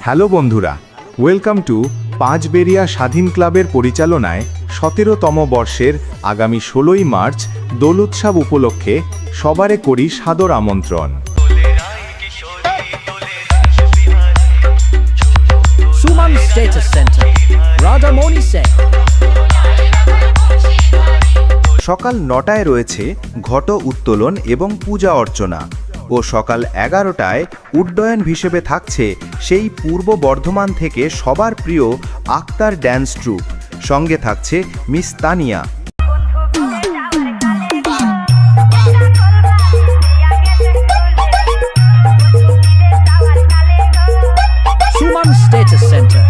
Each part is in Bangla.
হ্যালো বন্ধুরা, ওয়েলকাম টু পাঁচবেড়িয়া স্বাধীন ক্লাবের পরিচালনায় ১৭তম বর্ষের আগামী ১৬ই মার্চ দোল উৎসব উপলক্ষে সবারে করি সাদর আমন্ত্রণ। Suman Status Center, Radhamoni Sen। সকাল ৯টায় রয়েছে ঘট উত্তোলন এবং পূজা অর্চনা ও সকাল ১১টায় উড্ডয়ন হিসেবে থাকছে সেই পূর্ব বর্ধমান থেকে সবার প্রিয় আক্তার ড্যান্স ট্রুপ, সঙ্গে থাকছে miss Tania. Suman Status Center,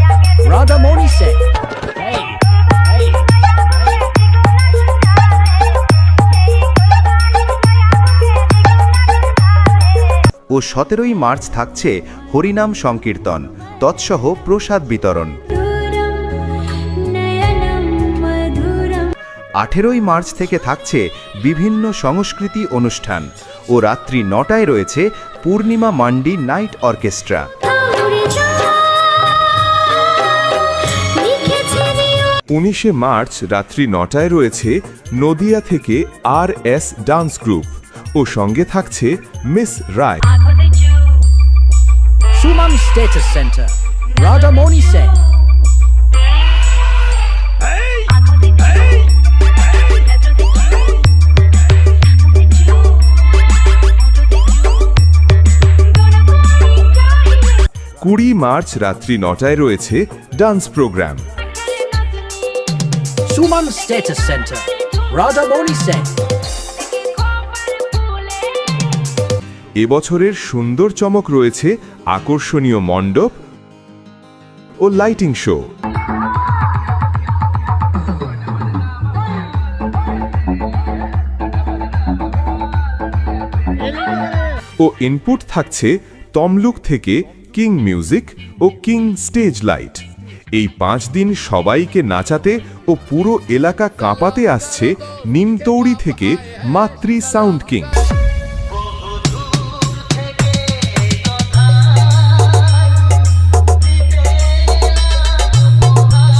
Radhamoni Sen। ও ১৭ই মার্চ থাকছে হরিনাম সংকীর্তন, তৎসহ প্রসাদ বিতরণ। ১৮ই মার্চ থেকে থাকছে বিভিন্ন সংস্কৃতি অনুষ্ঠান ও রাত্রি ৯টায় রয়েছে পূর্ণিমা মান্ডি নাইট অর্কেস্ট্রা। ১৯শে মার্চ রাত্রি ৯টায় রয়েছে নদিয়া থেকে RS ডান্স গ্রুপ ও সঙ্গে থাকছে miss Roy. Suman Status Center, Radhamoni Sen। ২০ মার্চ রাত্রি ৯টায় রয়েছে dance program. Suman Status Center, Radhamoni Sen। এবছরের সুন্দর চমক রয়েছে আকর্ষণীয় মণ্ডপ ও লাইটিং শো। ও ইনপুট থাকছে তমলুক থেকে কিং মিউজিক ও কিং স্টেজ লাইট। এই ৫ দিন সবাইকে নাচাতে ও পুরো এলাকা কাঁপাতে আসছে নিমতৌড়ি থেকে মাতৃ sound king.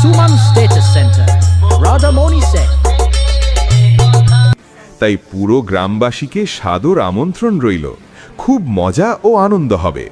Suman Status Center, Radhamoni Sen। তাই পুরো গ্রামবাসীকে সাদর আমন্ত্রণ রইল, খুব মজা ও আনন্দ হবে।